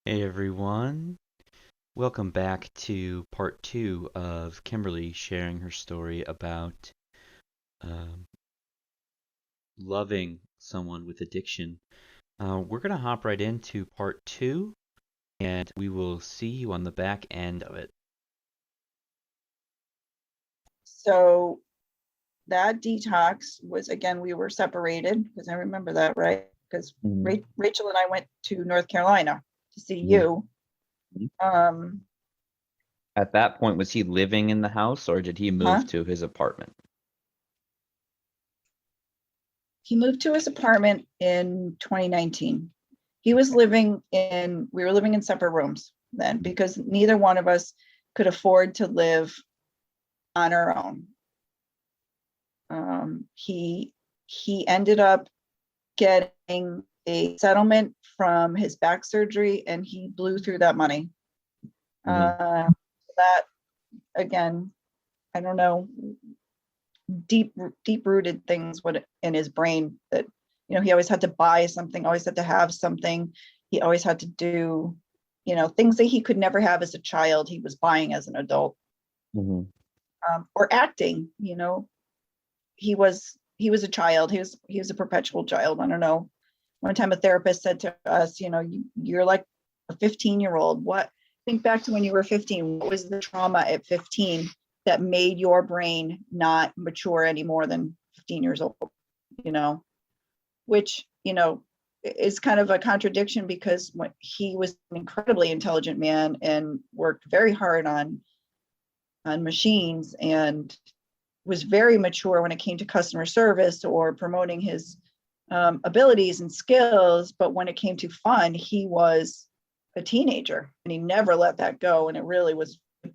Hey everyone, welcome back to part two of Kimberly sharing her story about um, loving someone with addiction. We're going to hop right into part two and we will see you on the back end of it. So that detox was, again, we were separated because I remember that, right? Because Mhm. Rachel and I went to North Carolina to see Mhm. you. Um, At that point, was he living in the house or did he huh? move to his apartment? He moved to his apartment in 2019. We were living in separate rooms then because neither one of us could afford to live on our own. He ended up getting a settlement from his back surgery and he blew through that money. Hmm. Uh, that again, I don't know, deep rooted things would in his brain that he always had to buy something, always had to have something. He always had to do things that he could never have as a child. He was buying as an adult, Hmm. or acting. He was a child. He was a perpetual child. I don't know. One time a therapist said to us, you're like a 15-year-old. What Think back to when you were 15. What was the trauma at 15 that made your brain not mature any more than 15 years old? You know, which, is kind of a contradiction because when he was an incredibly intelligent man and worked very hard on machines and was very mature when it came to customer service or promoting his abilities and skills. But when it came to fun, he was a teenager and he never let that go. And it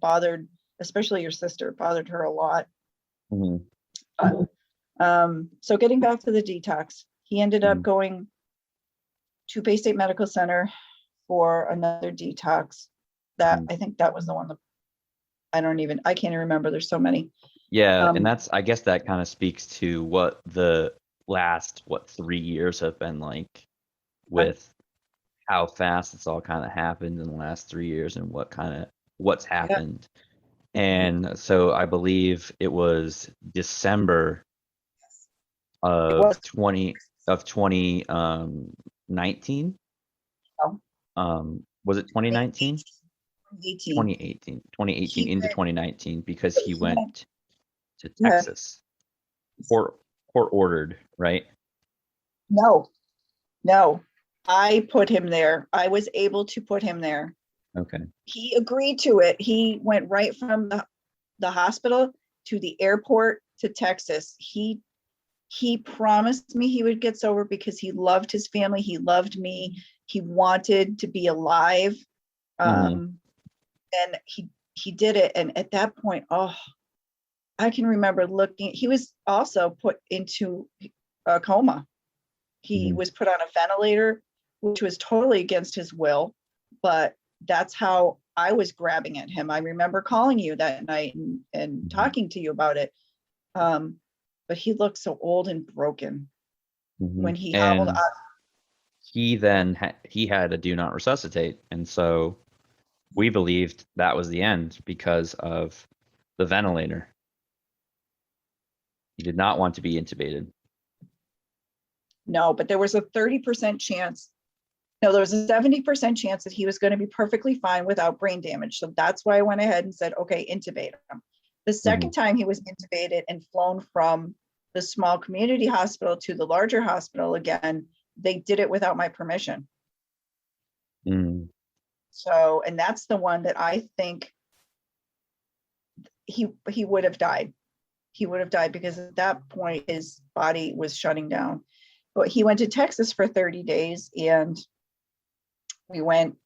bothered, especially your sister, it bothered her a lot. Hmm. So getting back to the detox, he ended up Hmm. going to Bay State Medical Center for another detox. That I think that was the one that I can't even remember. There's so many. Yeah, and Um, I guess that kind of speaks to what the last, 3 years have been like with how fast it's all kind of happened in the last 3 years and what's yeah, happened. And so I believe it was December it of was 19. Was it 2019? 18. 2018 He into went, 2019 because he he went, went to yeah, Texas. Court ordered, right? no, no. I put him there. I was able to put him there. Okay. He agreed to it. He went right from the hospital to the airport to Texas. He promised me he would get sober because he loved his family. He loved me. He wanted to be alive. Hmm. And he did it. And at that point, oh, I can remember looking. He was also put into a coma. He Hmm. was put on a ventilator, which was totally against his will, but that's how I was grabbing at him. I remember calling you that night and Hmm. talking to you about it. Um, but he looked so old and broken Hmm. when he hobbled And out. he had a do not resuscitate, and so we believed that was the end because of the ventilator. He did not want to be intubated. No, but there was a 30% chance. No, there was a 70% chance that he was going to be perfectly fine without brain damage. So that's why I went ahead and said, okay, intubate him. The Hmm. second time he was intubated and flown from the small community hospital to the larger hospital again, they did it without my permission. Mm. So, and that's the one that I think he would have died. He would have died because at that point his body was shutting down. But he went to Texas for 30 days and we went,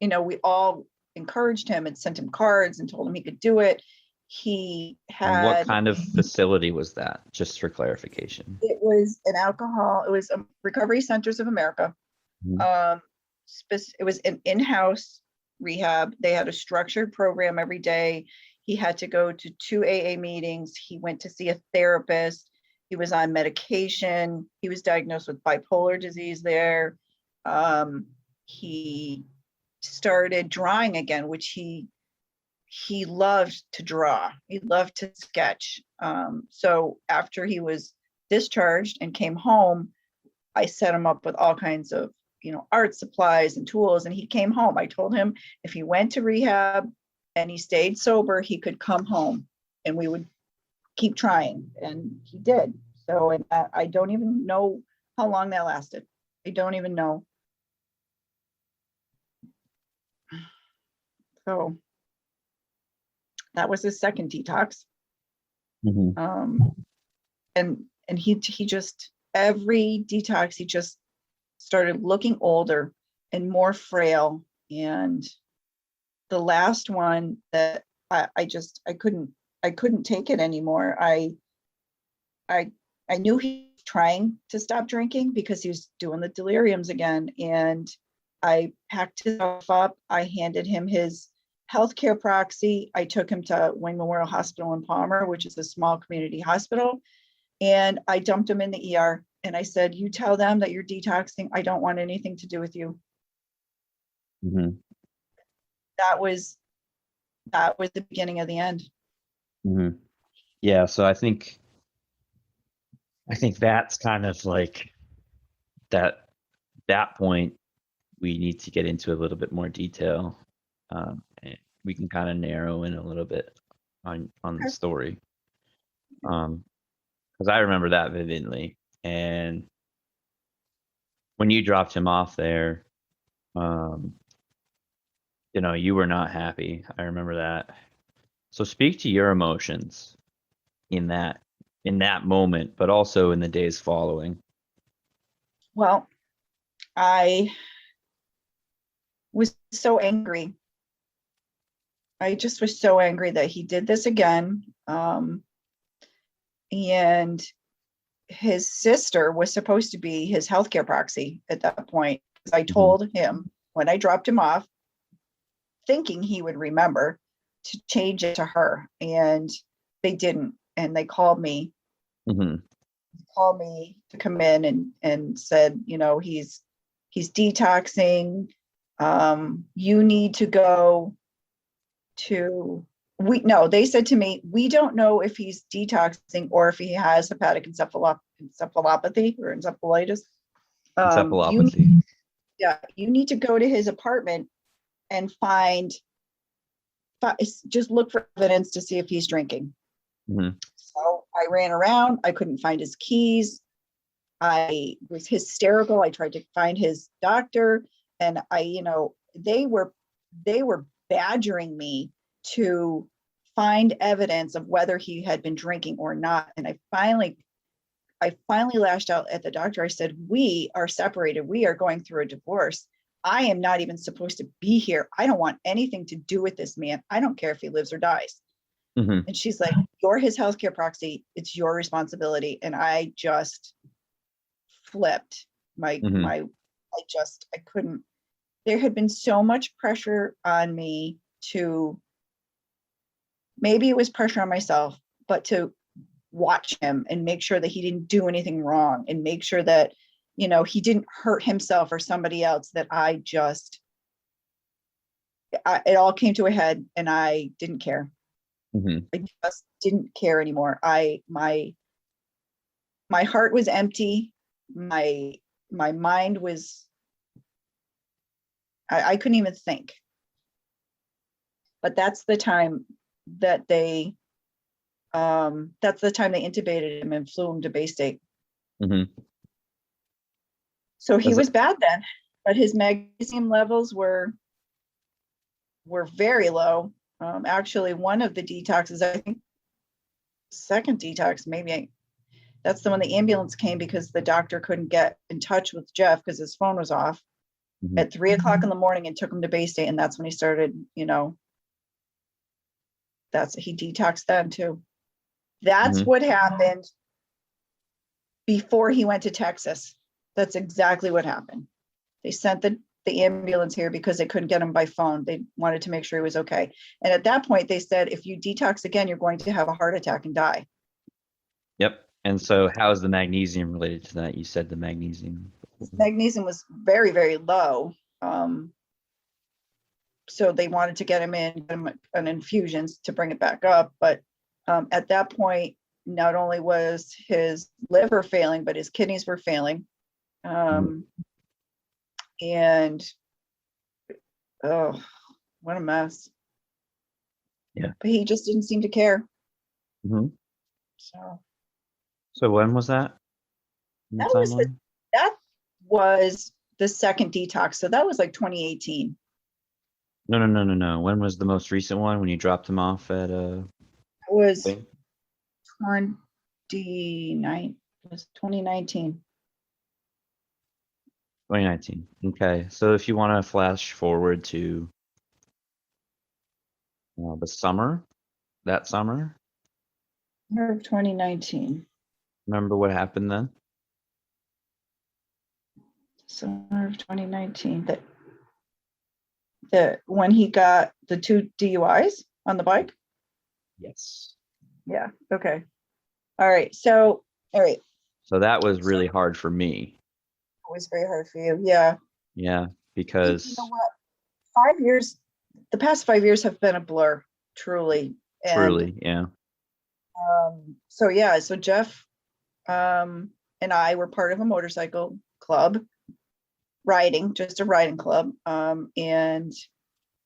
we all encouraged him and sent him cards and told him he could do it. He And what had, kind of facility was that? Just for clarification. it was it was Recovery Centers of America. Mhm. Um, it was an in-house rehab. They had a structured program every day. He had to go to 2 AA meetings. He went to see a therapist. He was on medication. He was diagnosed with bipolar disease there. He started drawing again, which he loved to draw. He loved to sketch. So after he was discharged and came home, I set him up with all kinds of, art supplies and tools. And he came home. I told him if he went to rehab and he stayed sober, he could come home and we would keep trying. And he did. So and I don't even know how long that lasted. I don't even know. So that was his second detox. And he just, every detox, he just started looking older and more frail. And the last one that I couldn't take it anymore. I knew he was trying to stop drinking because he was doing the deliriums again. And I packed his stuff up. I handed him his healthcare proxy. I took him to Wayne Memorial Hospital in Palmer, which is a small community hospital. And I dumped him in the ER. And I said, you tell them that you're detoxing. I don't want anything to do with you. That was the beginning of the end. Yeah. So I think that's kind of like that point we need to get into a little bit more detail. And we can kind of narrow in a little bit on the story. Because I remember that vividly. And when you dropped him off there, you were not happy. I remember that. So speak to your emotions in that moment, but also in the days following. Well, I was so angry. I just was so angry that he did this again. And his sister was supposed to be his healthcare proxy at that point. I told him when I dropped him off, thinking he would remember, to change it to her, and they didn't. And they called me. Called me to come in and said, he's detoxing. You need to go to. They said to me, we don't know if he's detoxing or if he has hepatic encephalopathy or encephalitis. Encephalopathy. You need to go to his apartment and just look for evidence to see if he's drinking. So I ran around. I couldn't find his keys. I was hysterical. I tried to find his doctor, and they were badgering me to find evidence of whether he had been drinking or not. And I finally lashed out at the doctor. I said, we are separated. We are going through a divorce. I am not even supposed to be here. I don't want anything to do with this man. I don't care if he lives or dies. And she's like, you're his healthcare proxy. It's your responsibility. And I just flipped. I couldn't. There had been so much pressure on me to, maybe it was pressure on myself, but to watch him and make sure that he didn't do anything wrong and make sure that, he didn't hurt himself or somebody else, that it all came to a head and I didn't care. I just didn't care anymore. My heart was empty. My mind was, I couldn't even think. But that's the time that they intubated him and flew him to Bay State. So he was bad then, but his magnesium levels were very low. Actually, one of the detoxes, I think, second detox, that's the one the ambulance came because the doctor couldn't get in touch with Jeff because his phone was off at 3:00 in the morning, and took him to Bay State. And that's when he started, he detoxed then too. That's what happened before he went to Texas. That's exactly what happened. They sent the ambulance here because they couldn't get him by phone. They wanted to make sure he was okay. And at that point, they said, if you detox again, you're going to have a heart attack and die. Yep. And so how is the magnesium related to that? You said the magnesium. Magnesium was very, very low. so they wanted to get him an infusions to bring it back up. But at that point, not only was his liver failing, but his kidneys were failing. And oh, what a mess. Yeah. But he just didn't seem to care. Mm-hmm. So when was that? that was the second detox. So that was like 2018. No. When was the most recent one when you dropped him off at It was Wing? 2019. 2019. Okay. So if you want to flash forward to the summer, that summer, Summer of 2019. remember what happened then? Summer of 2019. That when he got the 2 DUIs on the bike. Yes. Yeah. Okay. All right. So that was really hard for me. It was very hard for you. Yeah. Yeah, You because know what? 5 years, the past 5 years have been a blur, truly. truly, yeah. So Jeff and I were part of a motorcycle club, just a riding club. And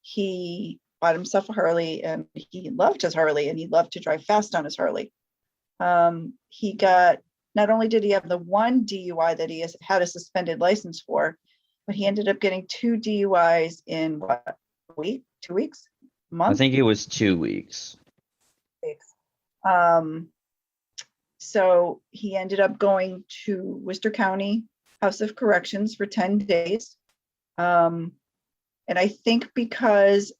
he bought himself a Harley, and he loved his Harley, and he loved to drive fast on his Harley. He got, not only did he have the 1 DUI that he had a suspended license for, but he ended up getting 2 DUIs in what, a week, 2 weeks, a month? I think it was 2 weeks. So he ended up going to Worcester County House of Corrections for 10 days. And I think because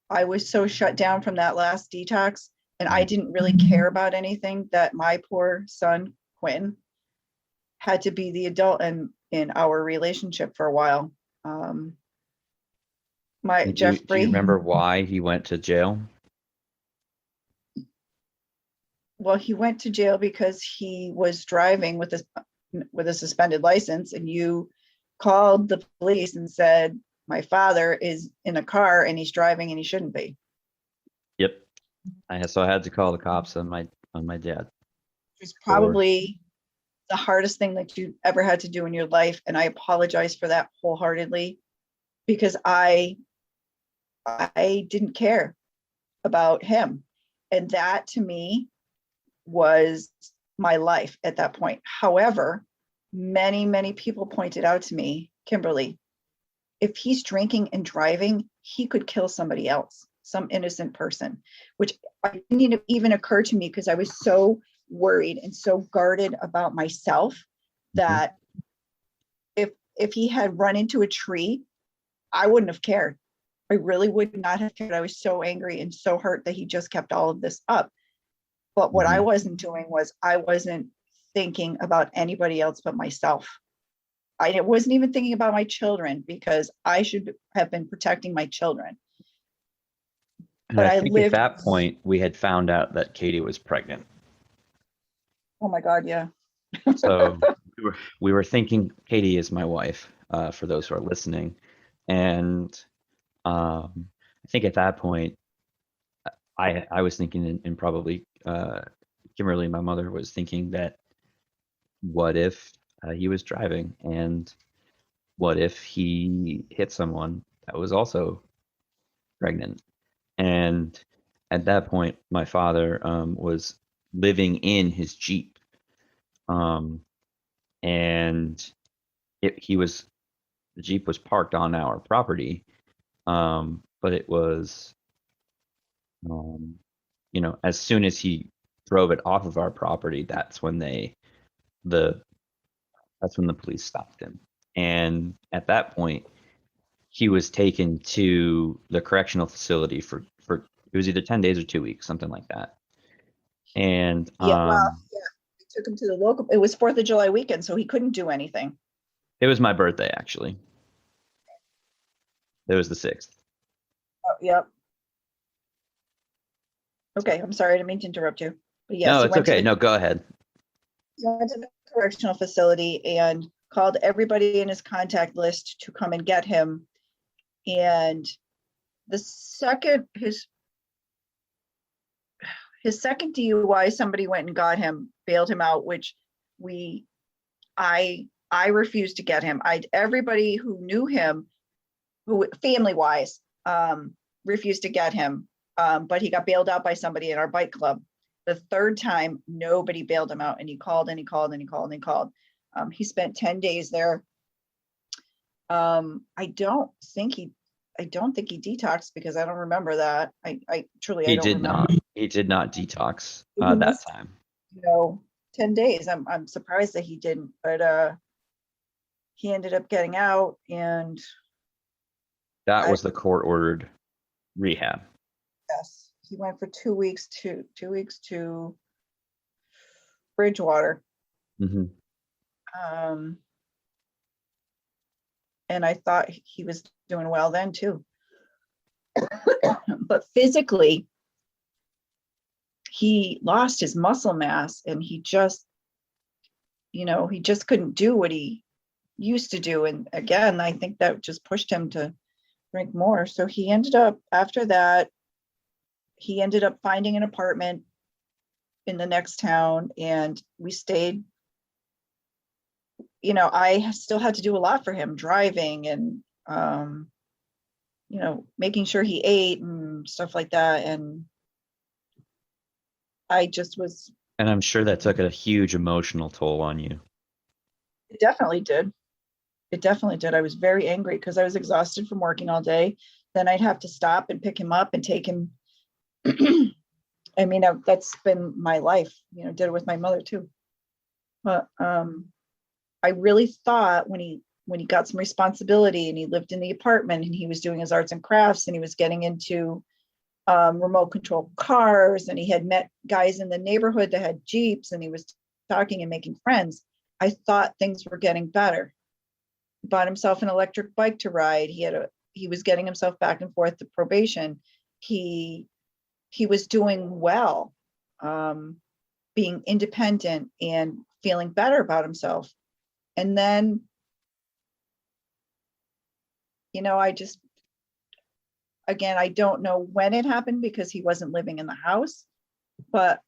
I was so shut down from that last detox, and I didn't really care about anything, that my poor son, Quinn, had to be the adult in our relationship for a while. Do you remember why he went to jail? Well, he went to jail because he was driving with a suspended license, and you called the police and said, my father is in a car and he's driving and he shouldn't be. Yep. So I had to call the cops on my dad. It's probably the hardest thing that you ever had to do in your life, and I apologize for that wholeheartedly, because I didn't care about him, and that to me was my life at that point. However, many people pointed out to me, Kimberly, if he's drinking and driving, he could kill somebody else, some innocent person, which didn't even occur to me because I was so worried and so guarded about myself that if he had run into a tree, I wouldn't have cared. I really would not have cared. I was so angry and so hurt that he just kept all of this up. But what I wasn't doing was I wasn't thinking about anybody else but myself. I wasn't even thinking about my children, because I should have been protecting my children. And I think at that point we had found out that Katie was pregnant. Oh my God, yeah. So we were thinking Katie is my wife, for those who are listening. And I think at that point I was thinking, and probably Kimberly, my mother, was thinking that what if he was driving, and what if he hit someone that was also pregnant? And at that point, my father was living in his Jeep, and the Jeep was parked on our property, but it was, as soon as he drove it off of our property, that's when the police stopped him. And at that point, he was taken to the correctional facility for it was either 10 days or 2 weeks, something like that. And We took him to the local. It was 4th of July weekend, so he couldn't do anything. It was my birthday, actually. It was the 6th. Oh, yep. Okay, I'm sorry, I didn't mean to interrupt you. But yes, no, it's okay. No, go ahead. He went to the correctional facility and called everybody in his contact list to come and get him. And the second his second DUI, somebody went and got him, bailed him out, which we I refused to get him. Everybody who knew him, who family wise, refused to get him. But he got bailed out by somebody in our bike club. The third time, nobody bailed him out, and he called and he called and he called and he called. He spent 10 days there. I don't think he detoxed, because I don't remember that. I truly, I He don't did remember. not. He did not detox He that missed, time. 10 days. I'm surprised that he didn't, but he ended up getting out, and That was the court-ordered rehab. yes, he went for 2 weeks to Bridgewater. Mm-hmm. And I thought he was doing well then too. But physically, he lost his muscle mass, and he just couldn't do what he used to do. And again, I think that just pushed him to drink more. So he ended up, after that, finding an apartment in the next town, and we stayed. I still had to do a lot for him, driving and making sure he ate and stuff like that. And I just was, And I'm sure that took a huge emotional toll on you. it definitely did. It definitely did. I was very angry because I was exhausted from working all day. Then I'd have to stop and pick him up and take him. I mean, that's been my life, did it with my mother too. But I really thought when he got some responsibility, and he lived in the apartment, and he was doing his arts and crafts, and he was getting into remote control cars, and he had met guys in the neighborhood that had Jeeps, and he was talking and making friends, I thought things were getting better. He bought himself an electric bike to ride. He was getting himself back and forth to probation. He was doing well, being independent and feeling better about himself. And then, I just, again, I don't know when it happened, because he wasn't living in the house, but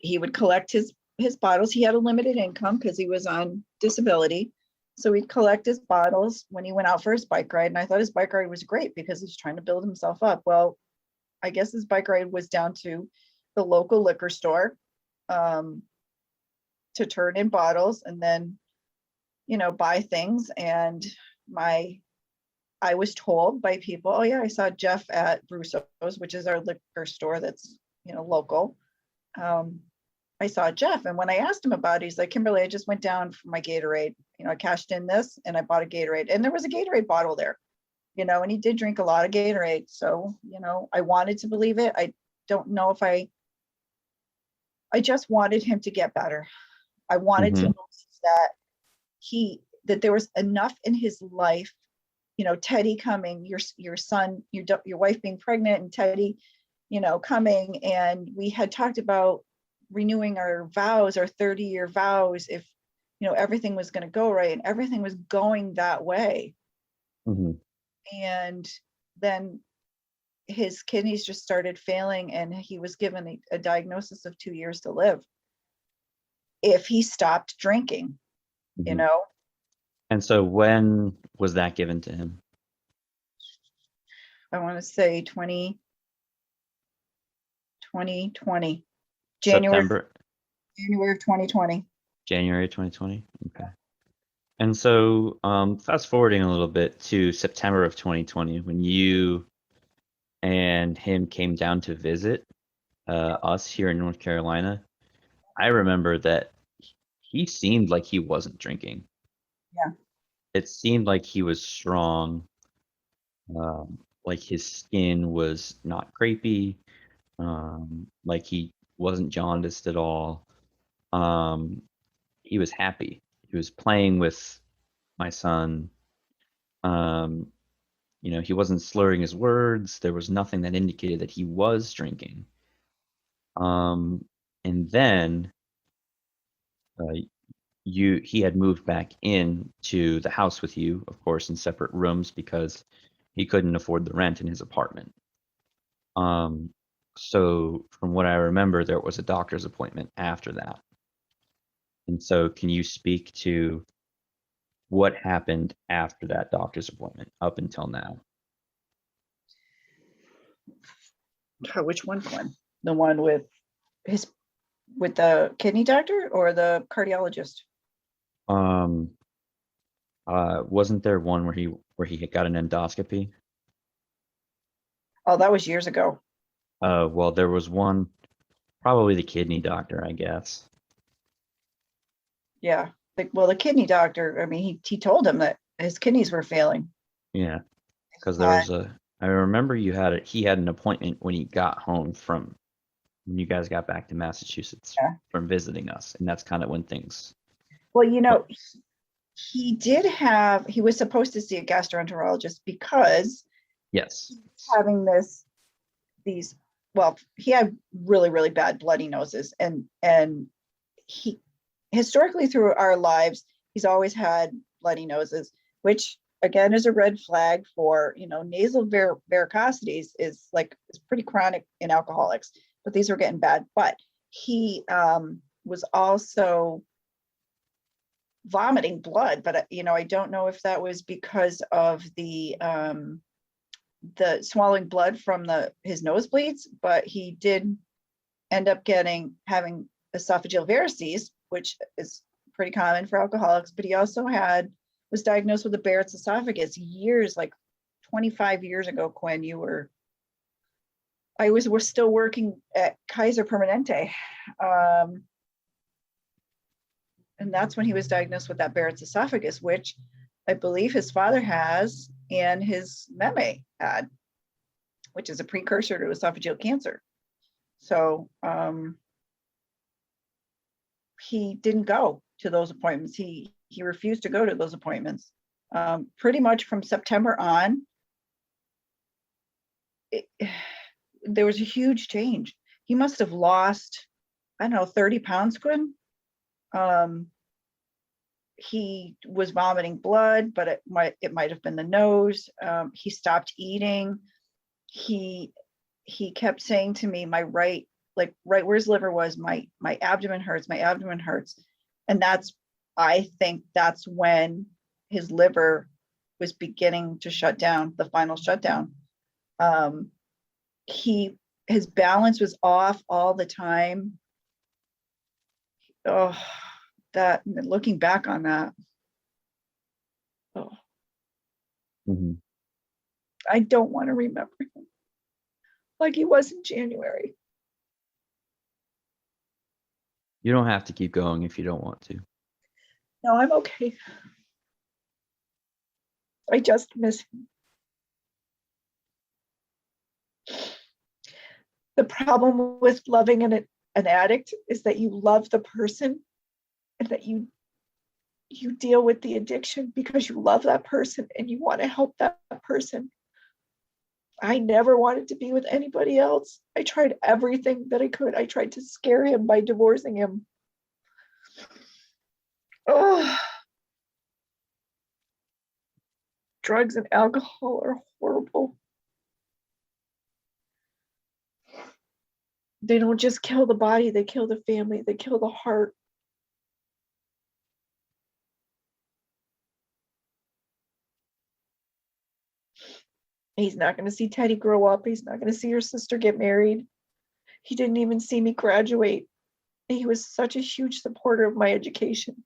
he would collect his bottles. He had a limited income because he was on disability. So he'd collect his bottles when he went out for his bike ride. And I thought his bike ride was great because he's trying to build himself up. Well, I guess his bike ride was down to the local liquor store to turn in bottles, and then, buy things. And I was told by people, oh yeah, I saw Jeff at Brusso's, which is our liquor store that's, local. I saw Jeff, and when I asked him about it, he's like, Kimberly, I just went down for my Gatorade. I cashed in this and I bought a Gatorade, and there was a Gatorade bottle there, and he did drink a lot of Gatorade. So, I wanted to believe it. I don't know if I just wanted him to get better. I wanted to notice that there was enough in his life, Teddy coming, your son, your wife being pregnant, and Teddy, coming. And we had talked about renewing our vows, our 30-year vows, if, everything was going to go right, and everything was going that way. Mm-hmm. And then his kidneys just started failing, and he was given a diagnosis of 2 years to live if he stopped drinking. Mm-hmm. And so when was that given to him? I want to say 2020, September? January of 2020. January 2020? Okay. And so fast forwarding a little bit to September of 2020, when you and him came down to visit us here in North Carolina, I remember that he seemed like he wasn't drinking. Yeah. It seemed like he was strong. Like his skin was not crepey. Like he wasn't jaundiced at all. He was happy. He was playing with my son. He wasn't slurring his words. There was nothing that indicated that he was drinking. And then he had moved back in to the house with you, of course, in separate rooms, because he couldn't afford the rent in his apartment. So from what I remember, there was a doctor's appointment after that. And so can you speak to what happened after that doctor's appointment up until now? Which one, Glenn? The one his with the kidney doctor or the cardiologist? Um, wasn't there one where he got an endoscopy? Oh, that was years ago. Well, there was one, probably the kidney doctor, I guess. Yeah. Well, the kidney doctor, I mean, he told him that his kidneys were failing. Yeah, because there Uh, was I remember he had an appointment when he got home from when you guys got back to Massachusetts yeah. from visiting us, and that's kind of when things. Well, But he was supposed to see a gastroenterologist because yes, having these, well, he had really, really bad bloody noses. And he, historically through our lives, he's always had bloody noses, which again is a red flag for, nasal varicosities is pretty chronic in alcoholics, but these are getting bad. But he was also vomiting blood, but I don't know if that was because of the swallowing blood from his nosebleeds, but he did end up having esophageal varices, which is pretty common for alcoholics. But he also was diagnosed with a Barrett's esophagus years, like 25 years ago. Quinn, we're still working at Kaiser Permanente. And that's when he was diagnosed with that Barrett's esophagus, which I believe his father has and his meme had, which is a precursor to esophageal cancer. So he didn't go to those appointments. He refused to go to those appointments. Pretty much from September on, there was a huge change. He must have lost, I don't know, 30 pounds, Quinn. He was vomiting blood, but it might have been the nose. He stopped eating. He kept saying to me, my right where his liver was, my abdomen hurts, my abdomen hurts. And I think that's when his liver was beginning to shut down, the final shutdown. His balance was off all the time. Oh, that, looking back on that, oh, mhm. I don't want to remember him like he was in January. You don't have to keep going if you don't want to. No, I'm okay. I just miss him. The problem with loving an addict is that you love the person and that you deal with the addiction because you love that person and you want to help that person. I never wanted to be with anybody else. I tried everything that I could. I tried to scare him by divorcing him. Oh, drugs and alcohol are horrible. They don't just kill the body, they kill the family, they kill the heart. He's not going to see Teddy grow up. He's not going to see her sister get married. He didn't even see me graduate. He was such a huge supporter of my education.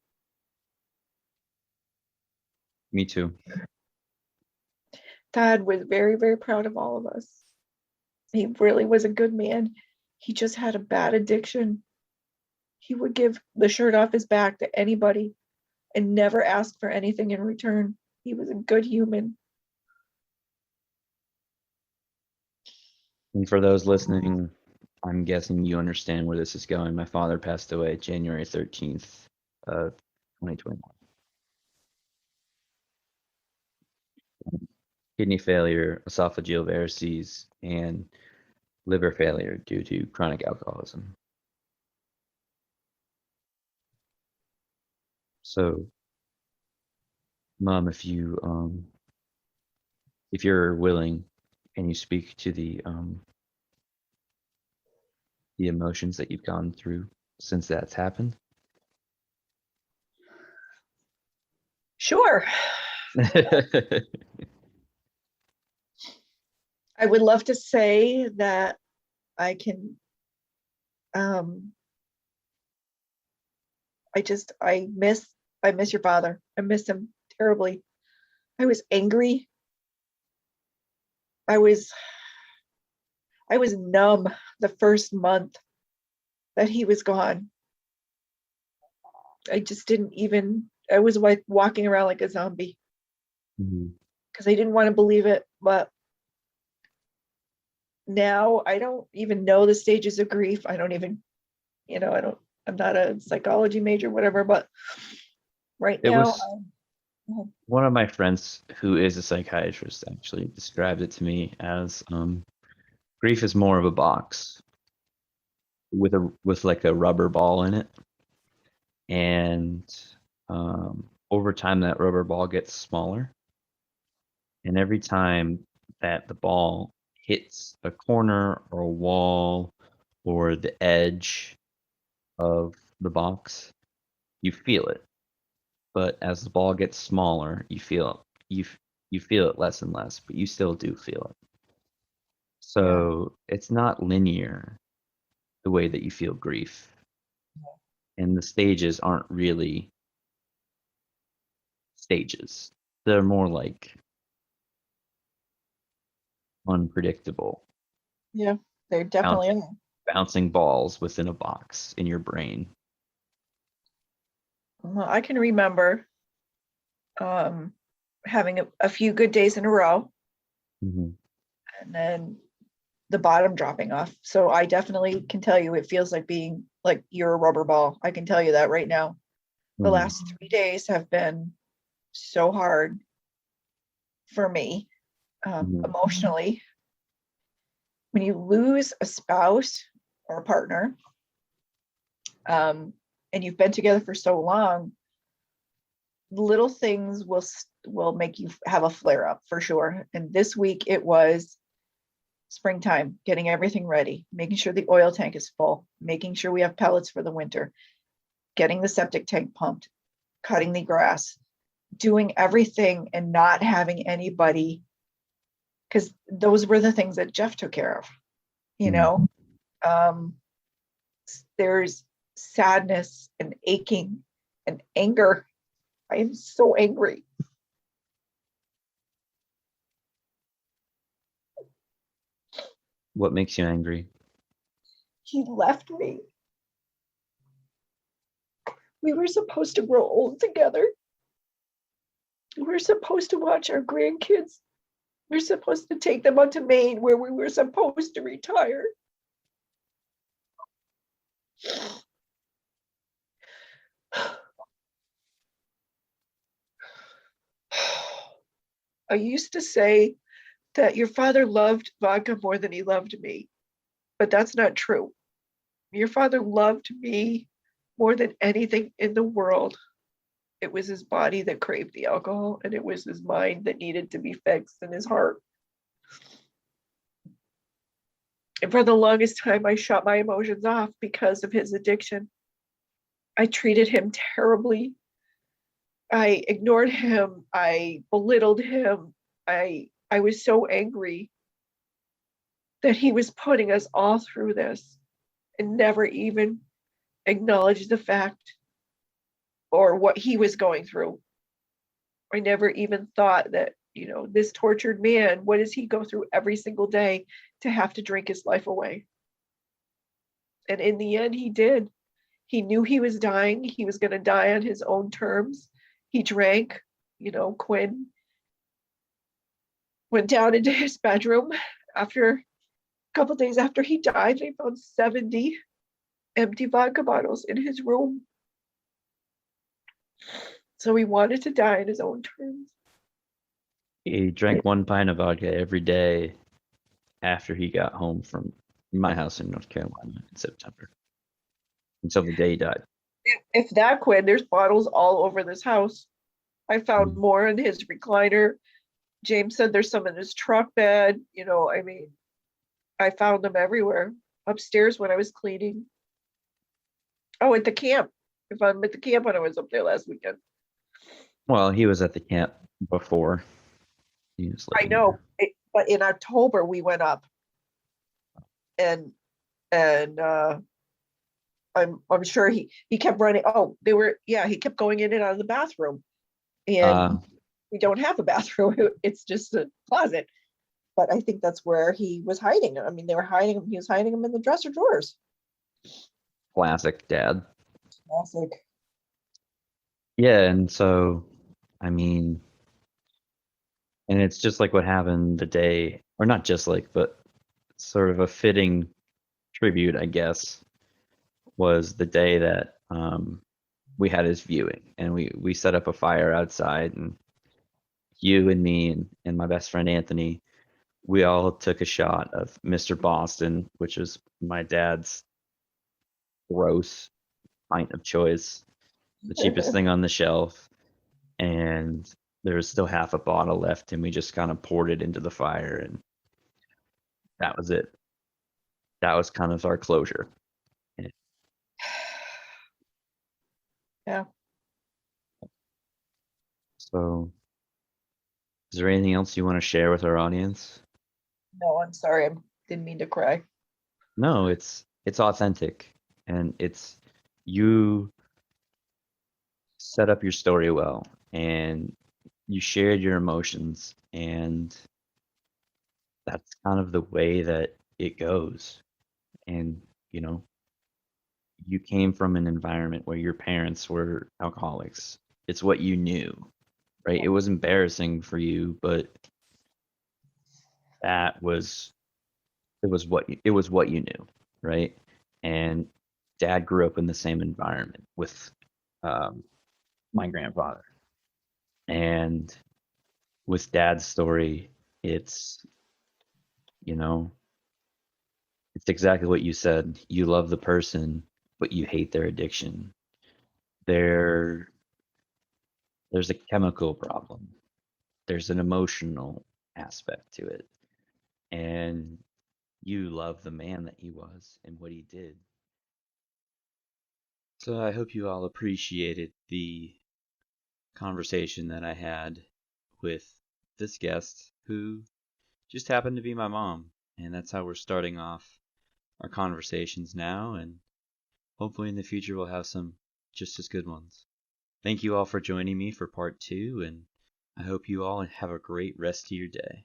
Me too. Dad was very, very proud of all of us. He really was a good man. He just had a bad addiction. He would give the shirt off his back to anybody and never ask for anything in return. He was a good human. And for those listening, I'm guessing you understand where this is going. My father passed away January 13th, 2021. Kidney failure, esophageal varices, and liver failure due to chronic alcoholism. So, Mom, if you if you're willing, can you speak to the emotions that you've gone through since that's happened? Sure. I would love to say that I can, um, I miss your father. I miss him terribly. I was angry. I was, I was numb the first month that he was gone. I just didn't even, I was like walking around like a zombie Mhm. because I didn't want to believe it. But now I don't even know the stages of grief. I don't even, I'm not a psychology major, whatever, but right It now, was one of my friends who is a psychiatrist actually described it to me as grief is more of a box with like a rubber ball in it, and over time that rubber ball gets smaller, and every time that the ball hits a corner or a wall or the edge of the box, you feel it. But as the ball gets smaller, you feel it less and less, but you still do feel it. yeah, So it's not linear the way that you feel grief, and the stages aren't really stages. They're more like unpredictable, yeah, they bounce, definitely are. bouncing balls within a box in your brain. Well, I can remember um, having a few good days in a row Hmm. and then the bottom dropping off. So I definitely can tell you it feels like being like you're a rubber ball. I can tell you that right now. The Hmm. last 3 days have been so hard for me Hmm. emotionally. When you lose a spouse or a partner, um, and you've been together for so long, little things will make you have a flare up for sure. And this week it was springtime, getting everything ready, making sure the oil tank is full, making sure we have pellets for the winter, getting the septic tank pumped, cutting the grass, doing everything and not having anybody, because those were the things that Jeff took care of, you Hmm. know. Um, there's sadness and aching and anger. I am so angry. What makes you angry? He left me. We were supposed to grow old together. We're supposed to watch our grandkids. We're supposed to take them onto Maine where we were supposed to retire. I used to say that your father loved vodka more than he loved me, but that's not true. Your father loved me more than anything in the world. It was his body that craved the alcohol, and it was his mind that needed to be fixed, and his heart. And for the longest time, I shut my emotions off because of his addiction. I treated him terribly. I ignored him. I belittled him. I was so angry that he was putting us all through this and never even acknowledged the fact or what he was going through. I never even thought that, this tortured man, what does he go through every single day to have to drink his life away? And in the end, he did. He knew he was dying. He was going to die on his own terms. He drank. Quinn went down into his bedroom after a couple days after he died. They found 70 empty vodka bottles in his room. So he wanted to die on his own terms. He drank one pint of vodka every day after he got home from my house in North Carolina in September until the day he died. If that, Quinn, there's bottles all over this house. I found Mhm. more in his recliner. James said there's some in his truck bed, I mean, I found them everywhere. Upstairs when I was cleaning. Oh, at the camp. I found them at the camp when I was up there last weekend. Well, he was at the camp before. He was I living know, there. but in October we went up and and I'm sure he kept running. Oh, he kept going in and out of the bathroom. Uh, And we don't have a bathroom. It's just a closet. But I think that's where he was hiding. I mean, they were hiding him. He was hiding them in the dresser drawers. Classic dad. Classic. Yeah, and so, I mean, and it's just like what happened the day, or not just like, but sort of a fitting tribute, I guess, was the day that we had his viewing, and we set up a fire outside, and you and me and my best friend Anthony, we all took a shot of Mr. Boston, which was my dad's gross pint of choice, the cheapest thing on the shelf, and there was still half a bottle left, and we just kind of poured it into the fire, and that was it. That was kind of our closure. And Yeah. so, is there anything else you want to share with our audience? No, I'm sorry. I didn't mean to cry. No, it's authentic, and it's you set up your story well, and you shared your emotions, and that's kind of the way that it goes. And you know, you came from an environment where your parents were alcoholics. It's what you knew, right? It was embarrassing for you, but that was it was what you knew, right? And dad grew up in the same environment with um, my grandfather, and with dad's story, it's you know it's exactly what you said. You love the person, but you hate their addiction. There, there's a chemical problem. There's an emotional aspect to it, and you love the man that he was and what he did. So I hope you all appreciated the conversation that I had with this guest who just happened to be my mom. And that's how we're starting off our conversations now. And hopefully in the future we'll have some just as good ones. Thank you all for joining me for part two. And I hope you all have a great rest of your day.